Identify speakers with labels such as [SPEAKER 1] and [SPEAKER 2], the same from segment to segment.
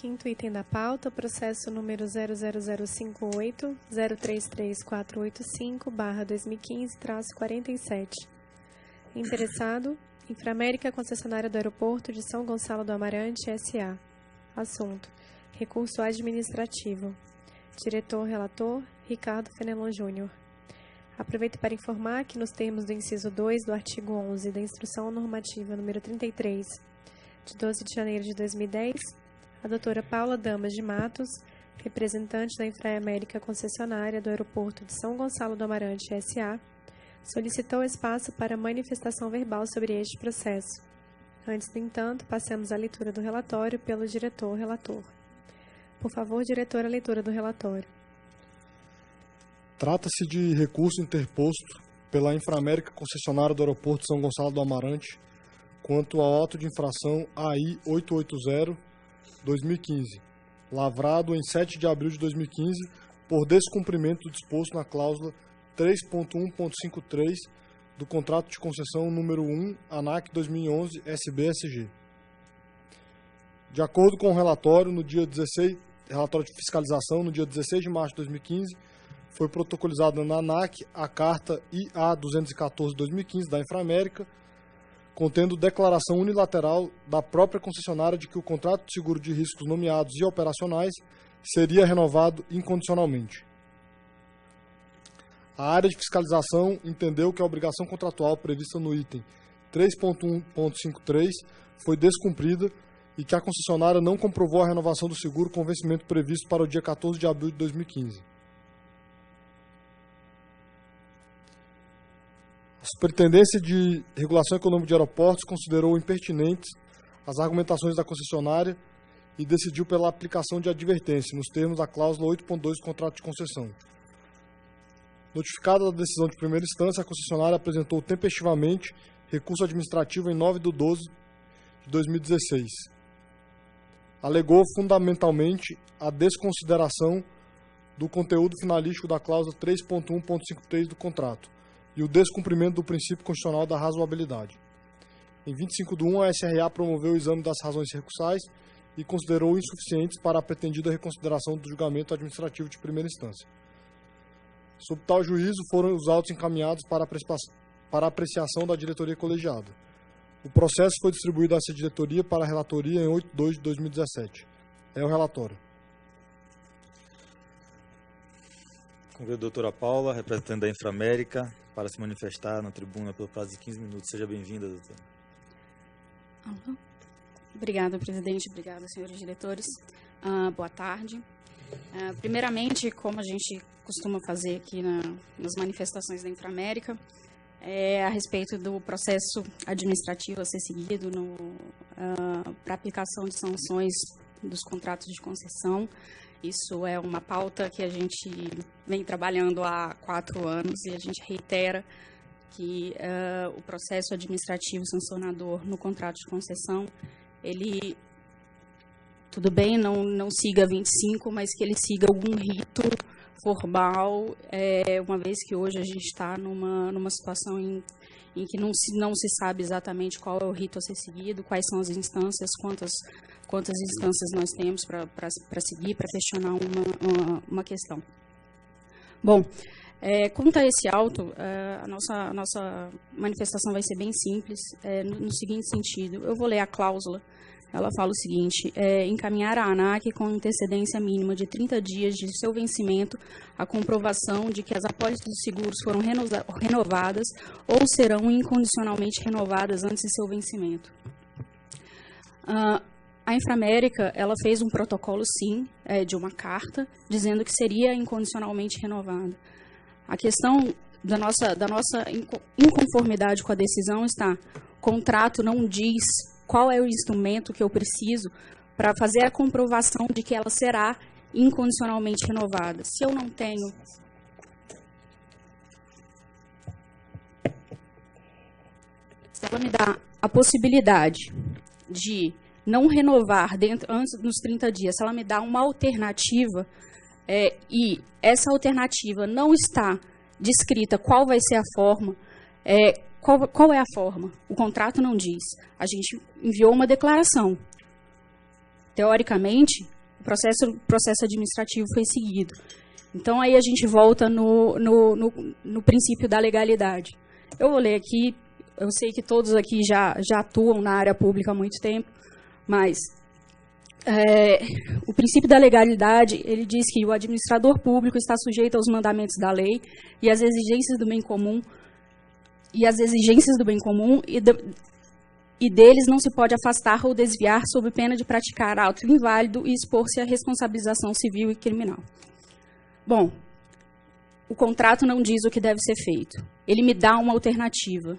[SPEAKER 1] 15º item da pauta, processo número 00058-033485/2015-47. Interessado, Inframérica, concessionária do Aeroporto de São Gonçalo do Amarante, S.A. Assunto: recurso administrativo. Diretor-relator, Ricardo Fenelon Júnior. Aproveito para informar que, nos termos do inciso 2 do artigo 11 da Instrução Normativa número 33, de 12 de janeiro de 2010, a doutora Paula Damas de Matos, representante da Inframérica concessionária do Aeroporto de São Gonçalo do Amarante, S.A., solicitou espaço para manifestação verbal sobre este processo. Antes, no entanto, passemos à leitura do relatório pelo diretor-relator. Por favor, diretor, a leitura do relatório.
[SPEAKER 2] Trata-se de recurso interposto pela Inframérica concessionária do Aeroporto de São Gonçalo do Amarante quanto ao auto de infração AI 880-2015, lavrado em 7 de abril de 2015 por descumprimento do disposto na cláusula 3.1.53 do contrato de concessão número 1, ANAC 2011 SBSG. De acordo com o relatório, relatório de fiscalização, no dia 16 de março de 2015, foi protocolizada na ANAC a carta IA 214/2015 da Inframérica, contendo declaração unilateral da própria concessionária de que o contrato de seguro de riscos nomeados e operacionais seria renovado incondicionalmente. A área de fiscalização entendeu que a obrigação contratual prevista no item 3.1.53 foi descumprida e que a concessionária não comprovou a renovação do seguro com vencimento previsto para o dia 14 de abril de 2015. A Superintendência de Regulação Econômica de Aeroportos considerou impertinentes as argumentações da concessionária e decidiu pela aplicação de advertência, nos termos da cláusula 8.2 do contrato de concessão. Notificada da decisão de primeira instância, a concessionária apresentou tempestivamente recurso administrativo em 9 de 12 de 2016. Alegou fundamentalmente a desconsideração do conteúdo finalístico da cláusula 3.1.53 do contrato e o descumprimento do princípio constitucional da razoabilidade. Em 25/1, a SRA promoveu o exame das razões recursais e considerou insuficientes para a pretendida reconsideração do julgamento administrativo de primeira instância. Sob tal juízo, foram os autos encaminhados para apreciação da diretoria colegiada. O processo foi distribuído a essa diretoria para a relatoria em 8/2 de 2017. É o relatório.
[SPEAKER 3] Convido a doutora Paula, representante da Inframérica, para se manifestar na tribuna pelo prazo de 15 minutos. Seja bem-vinda, doutora.
[SPEAKER 4] Obrigada, presidente. Obrigada, senhores diretores. Boa tarde. Primeiramente, como a gente costuma fazer aqui nas manifestações da Inframérica, a respeito do processo administrativo a ser seguido para aplicação de sanções dos contratos de concessão. Isso é uma pauta que a gente vem trabalhando há 4 anos e a gente reitera que o processo administrativo sancionador no contrato de concessão, ele, tudo bem, não siga 25, mas que ele siga algum rito formal, uma vez que hoje a gente está numa situação em que não se sabe exatamente qual é o rito a ser seguido, quais são as instâncias, quantas instâncias nós temos para seguir, para questionar uma questão. Bom, quanto a esse auto, a nossa manifestação vai ser bem simples, no seguinte sentido. Eu vou ler a cláusula. Ela fala o seguinte: encaminhar à ANAC com antecedência mínima de 30 dias de seu vencimento a comprovação de que as apólices de seguros foram renovadas ou serão incondicionalmente renovadas antes de seu vencimento. A Inframérica, ela fez um protocolo, sim, de uma carta, dizendo que seria incondicionalmente renovada. A questão da nossa inconformidade com a decisão está: o contrato não diz qual é o instrumento que eu preciso para fazer a comprovação de que ela será incondicionalmente renovada. Se eu não tenho... Se ela me dá a possibilidade de não renovar antes dos 30 dias, se ela me dá uma alternativa, e essa alternativa não está descrita qual vai ser a forma, qual é a forma? O contrato não diz. A gente enviou uma declaração. Teoricamente, processo administrativo foi seguido. Então, aí a gente volta no princípio da legalidade. Eu vou ler aqui, eu sei que todos aqui já atuam na área pública há muito tempo, mas o princípio da legalidade, ele diz que o administrador público está sujeito aos mandamentos da lei e às exigências do bem comum, e deles não se pode afastar ou desviar sob pena de praticar ato inválido e expor-se à responsabilização civil e criminal. Bom, o contrato não diz o que deve ser feito. Ele me dá uma alternativa.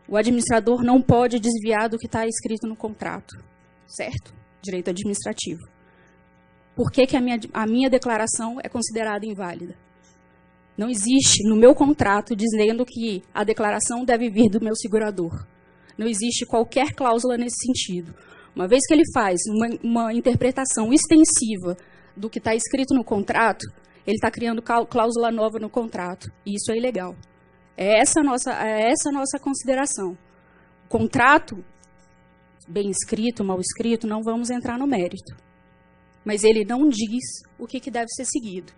[SPEAKER 4] O administrador não pode desviar do que está escrito no contrato, certo? Direito administrativo. Por que a minha declaração é considerada inválida? Não existe no meu contrato dizendo que a declaração deve vir do meu segurador. Não existe qualquer cláusula nesse sentido. Uma vez que ele faz uma interpretação extensiva do que está escrito no contrato, ele está criando cláusula nova no contrato. E isso é ilegal. É essa a nossa consideração. O contrato, bem escrito, mal escrito, não vamos entrar no mérito. Mas ele não diz o que deve ser seguido.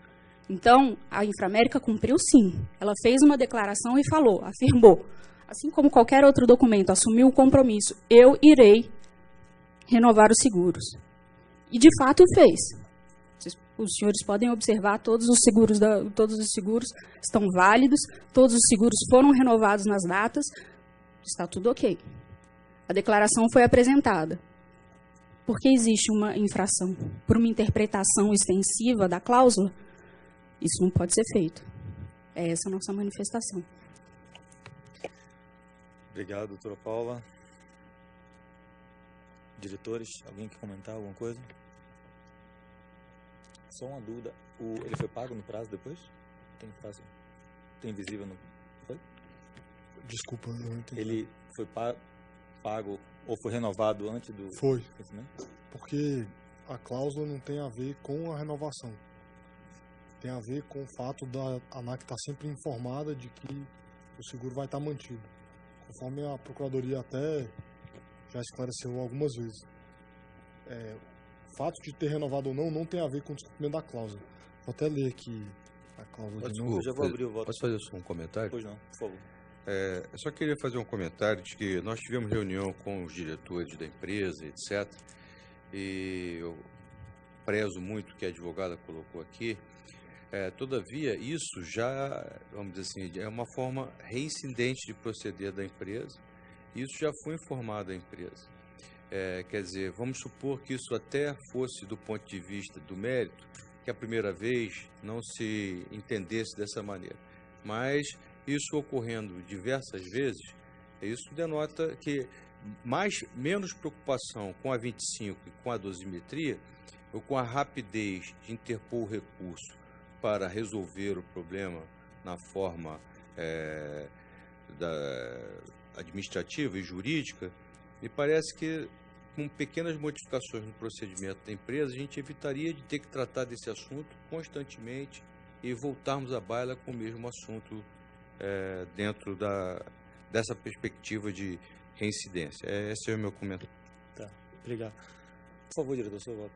[SPEAKER 4] Então, a Inframérica cumpriu sim. Ela fez uma declaração e falou, afirmou, assim como qualquer outro documento, assumiu o compromisso, eu irei renovar os seguros. E, de fato, fez. Os senhores podem observar, todos os seguros estão válidos, todos os seguros foram renovados nas datas, está tudo ok. A declaração foi apresentada. Por que existe uma infração? Por uma interpretação extensiva da cláusula? Isso não pode ser feito. É essa a nossa manifestação.
[SPEAKER 3] Obrigado, doutora Paula. Diretores, alguém quer comentar alguma coisa? Só uma dúvida. Ele foi pago no prazo depois? Tem visível no... Foi?
[SPEAKER 2] Desculpa, eu não entendi.
[SPEAKER 3] Ele foi pago ou foi renovado antes do...
[SPEAKER 2] Foi. Porque a cláusula não tem a ver com a renovação. Tem a ver com o fato da ANAC estar sempre informada de que o seguro vai estar mantido. Conforme a Procuradoria até já esclareceu algumas vezes. O fato de ter renovado ou não tem a ver com o descumprimento da cláusula. Vou até ler aqui a cláusula de novo.
[SPEAKER 3] Eu já vou abrir o voto.
[SPEAKER 5] Posso fazer só um comentário?
[SPEAKER 3] Pois não, por favor.
[SPEAKER 5] Eu só queria fazer um comentário de que nós tivemos reunião com os diretores da empresa, etc. E eu prezo muito o que a advogada colocou aqui. Todavia, isso já, vamos dizer assim, é uma forma reincidente de proceder da empresa. Isso já foi informado à empresa. Quer dizer, vamos supor que isso até fosse do ponto de vista do mérito, que a primeira vez não se entendesse dessa maneira. Mas isso ocorrendo diversas vezes, isso denota que menos preocupação com a 25 e com a dosimetria, ou com a rapidez de interpor o recurso para resolver o problema na forma administrativa e jurídica, me parece que com pequenas modificações no procedimento da empresa, a gente evitaria de ter que tratar desse assunto constantemente e voltarmos à baila com o mesmo assunto dentro dessa perspectiva de reincidência. Esse é o meu comentário.
[SPEAKER 3] Tá, obrigado. Por favor, diretor, seu voto.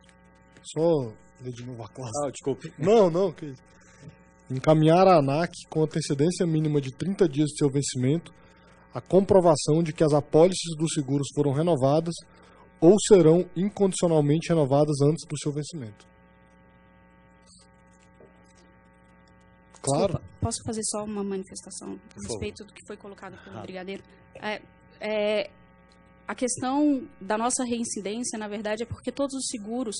[SPEAKER 2] Só ler de novo a cláusula.
[SPEAKER 3] Desculpe.
[SPEAKER 2] Não, que isso. Encaminhar à ANAC com antecedência mínima de 30 dias de seu vencimento a comprovação de que as apólices dos seguros foram renovadas ou serão incondicionalmente renovadas antes do seu vencimento. Claro.
[SPEAKER 4] Desculpa, posso fazer só uma manifestação a respeito do que foi colocado pelo Brigadeiro? A questão da nossa reincidência, na verdade, é porque todos os seguros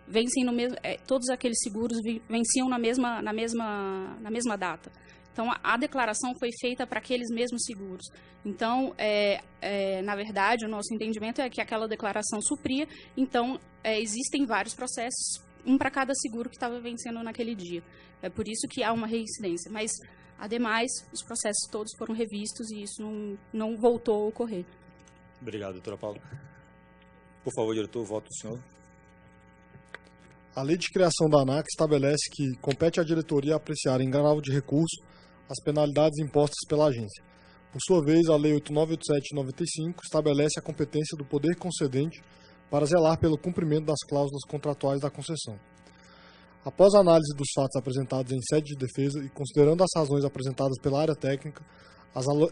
[SPEAKER 4] vencem no mesmo, todos aqueles seguros venciam na mesma data. Então, a declaração foi feita para aqueles mesmos seguros. Então, na verdade, o nosso entendimento é que aquela declaração supria. Então, existem vários processos, um para cada seguro que estava vencendo naquele dia. É por isso que há uma reincidência. Mas, ademais, os processos todos foram revistos e isso não voltou a ocorrer.
[SPEAKER 3] Obrigado, doutora Paula. Por favor, diretor, o voto do senhor.
[SPEAKER 2] A lei de criação da ANAC estabelece que compete à diretoria apreciar em grau de recurso as penalidades impostas pela agência. Por sua vez, a Lei 8987/95 estabelece a competência do poder concedente para zelar pelo cumprimento das cláusulas contratuais da concessão. Após a análise dos fatos apresentados em sede de defesa e considerando as razões apresentadas pela área técnica,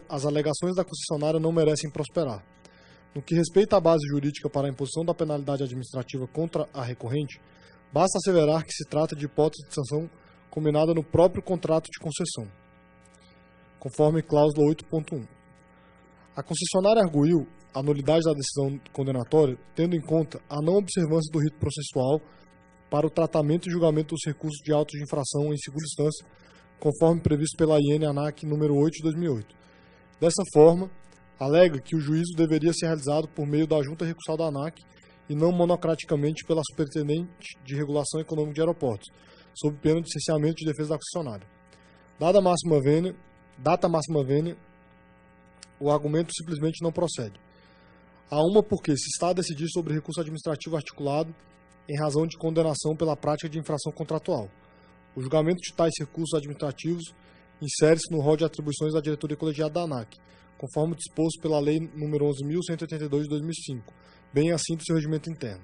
[SPEAKER 2] as alegações da concessionária não merecem prosperar. No que respeita à base jurídica para a imposição da penalidade administrativa contra a recorrente, basta asseverar que se trata de hipótese de sanção combinada no próprio contrato de concessão, conforme cláusula 8.1. A concessionária arguiu a nulidade da decisão condenatória, tendo em conta a não observância do rito processual para o tratamento e julgamento dos recursos de autos de infração em segunda instância, conforme previsto pela IN-ANAC número 8 de 2008. Dessa forma, alega que o juízo deveria ser realizado por meio da Junta Recursal da ANAC e não monocraticamente pela Superintendente de Regulação Econômica de Aeroportos, sob pena de cerceamento de defesa da concessionária. Data máxima vênia, o argumento simplesmente não procede. Há uma porque se está a decidir sobre recurso administrativo articulado em razão de condenação pela prática de infração contratual. O julgamento de tais recursos administrativos insere-se no rol de atribuições da diretoria colegiada da ANAC, conforme disposto pela Lei nº 11.182 de 2005, bem assim do seu regimento interno.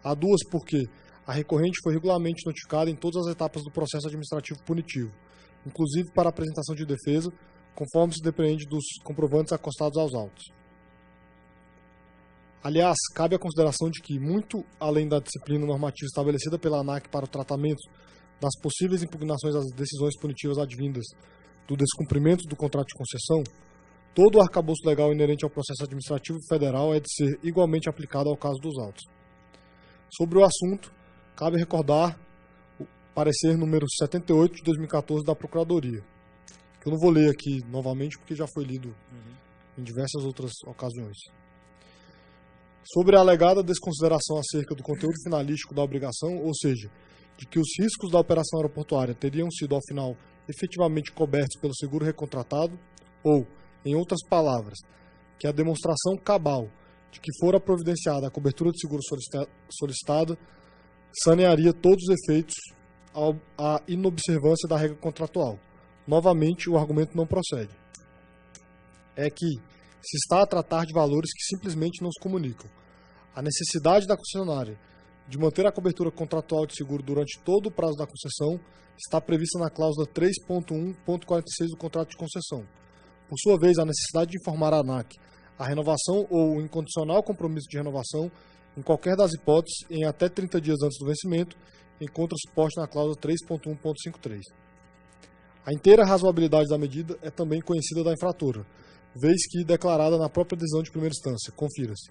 [SPEAKER 2] Há duas porque a recorrente foi regularmente notificada em todas as etapas do processo administrativo punitivo, inclusive para a apresentação de defesa, conforme se depreende dos comprovantes acostados aos autos. Aliás, cabe a consideração de que, muito além da disciplina normativa estabelecida pela ANAC para o tratamento das possíveis impugnações às decisões punitivas advindas do descumprimento do contrato de concessão, todo o arcabouço legal inerente ao processo administrativo federal é de ser igualmente aplicado ao caso dos autos. Sobre o assunto, cabe recordar o parecer número 78 de 2014 da Procuradoria, que eu não vou ler aqui novamente porque já foi lido em diversas outras ocasiões. Sobre a alegada desconsideração acerca do conteúdo finalístico da obrigação, ou seja, de que os riscos da operação aeroportuária teriam sido, ao final, efetivamente cobertos pelo seguro recontratado, ou, em outras palavras, que a demonstração cabal de que fora providenciada a cobertura de seguro solicitada sanearia todos os efeitos à inobservância da regra contratual. Novamente, o argumento não procede. É que se está a tratar de valores que simplesmente não se comunicam. A necessidade da concessionária de manter a cobertura contratual de seguro durante todo o prazo da concessão está prevista na cláusula 3.1.46 do contrato de concessão. Por sua vez, a necessidade de informar a ANAC a renovação ou o incondicional compromisso de renovação, em qualquer das hipóteses, em até 30 dias antes do vencimento, encontra-se posta na cláusula 3.1.53. A inteira razoabilidade da medida é também conhecida da infratora, vez que declarada na própria decisão de primeira instância. Confira-se.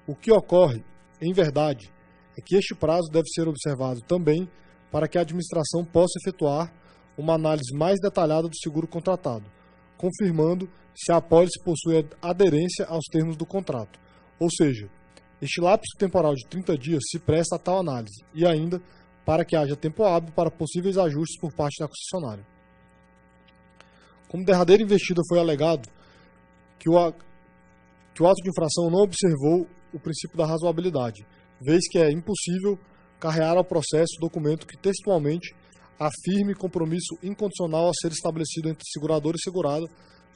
[SPEAKER 2] O que ocorre, em verdade, é que este prazo deve ser observado também para que a administração possa efetuar uma análise mais detalhada do seguro contratado, confirmando se a apólice possui aderência aos termos do contrato. Ou seja, este lapso temporal de 30 dias se presta a tal análise, e ainda para que haja tempo hábil para possíveis ajustes por parte da concessionária. Como derradeira investida foi alegado que o auto de infração não observou o princípio da razoabilidade, vez que é impossível carrear ao processo documento que textualmente afirme compromisso incondicional a ser estabelecido entre segurador e segurada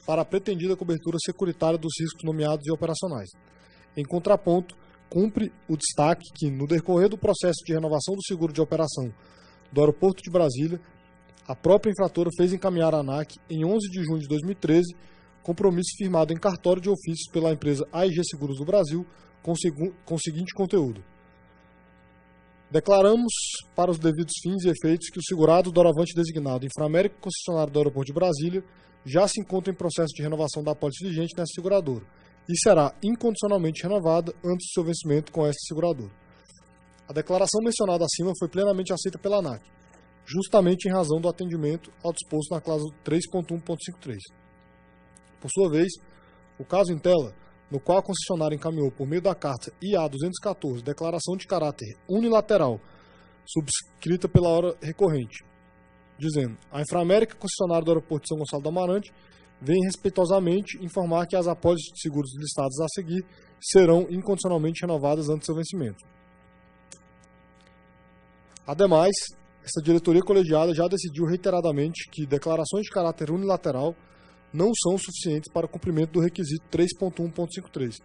[SPEAKER 2] para a pretendida cobertura securitária dos riscos nomeados e operacionais. Em contraponto, cumpre o destaque que, no decorrer do processo de renovação do seguro de operação do Aeroporto de Brasília, a própria infratora fez encaminhar à ANAC, em 11 de junho de 2013, compromisso firmado em cartório de ofícios pela empresa AIG Seguros do Brasil, com o seguinte conteúdo: declaramos, para os devidos fins e efeitos, que o segurado doravante designado Inframérica concessionário do Aeroporto de Brasília já se encontra em processo de renovação da apólice vigente nessa seguradora e será incondicionalmente renovada antes do seu vencimento com esta seguradora. A declaração mencionada acima foi plenamente aceita pela ANAC, justamente em razão do atendimento ao disposto na cláusula 3.1.53. Por sua vez, o caso em tela, no qual a concessionária encaminhou por meio da carta IA-214 declaração de caráter unilateral subscrita pela hora recorrente, dizendo: a Inframérica, concessionária do Aeroporto de São Gonçalo do Amarante, vem respeitosamente informar que as apólices de seguros listadas a seguir serão incondicionalmente renovadas antes do seu vencimento. Ademais, essa diretoria colegiada já decidiu reiteradamente que declarações de caráter unilateral não são suficientes para o cumprimento do requisito 3.1.53,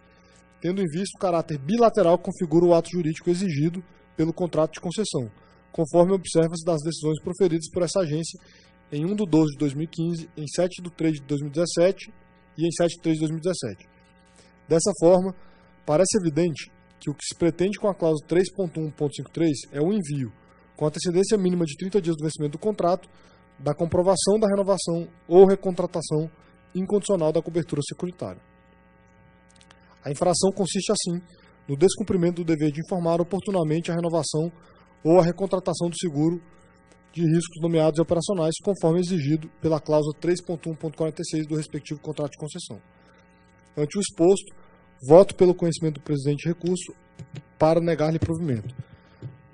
[SPEAKER 2] tendo em vista o caráter bilateral que configura o ato jurídico exigido pelo contrato de concessão, conforme observa-se das decisões proferidas por essa agência em 1 de 12 de 2015, em 7 de 3 de 2017 e em 7 de 3 de 2017. Dessa forma, parece evidente que o que se pretende com a cláusula 3.1.53 é o envio, com antecedência mínima de 30 dias do vencimento do contrato, da comprovação da renovação ou recontratação incondicional da cobertura securitária. A infração consiste, assim, no descumprimento do dever de informar oportunamente a renovação ou a recontratação do seguro de riscos nomeados e operacionais, conforme exigido pela cláusula 3.1.46 do respectivo contrato de concessão. Ante o exposto, voto pelo conhecimento do presidente recurso para negar-lhe provimento,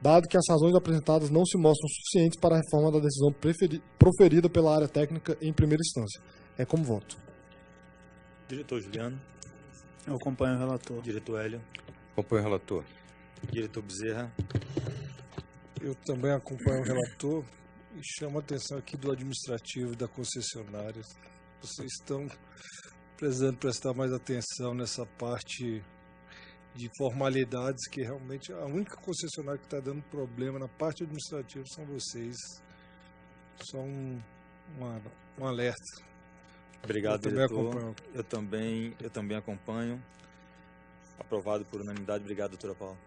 [SPEAKER 2] dado que as razões apresentadas não se mostram suficientes para a reforma da decisão proferida pela área técnica em primeira instância. É como voto.
[SPEAKER 3] Diretor Juliano.
[SPEAKER 6] Eu acompanho o relator.
[SPEAKER 3] Diretor Hélio.
[SPEAKER 5] Acompanho o relator.
[SPEAKER 3] Diretor Bezerra.
[SPEAKER 7] Eu também acompanho o relator e chamo a atenção aqui do administrativo da concessionária. Vocês estão precisando prestar mais atenção nessa parte de formalidades, que realmente a única concessionária que está dando problema na parte administrativa são vocês. Só um alerta.
[SPEAKER 3] Obrigado, diretor. Eu também acompanho. Aprovado por unanimidade. Obrigado, doutora Paula.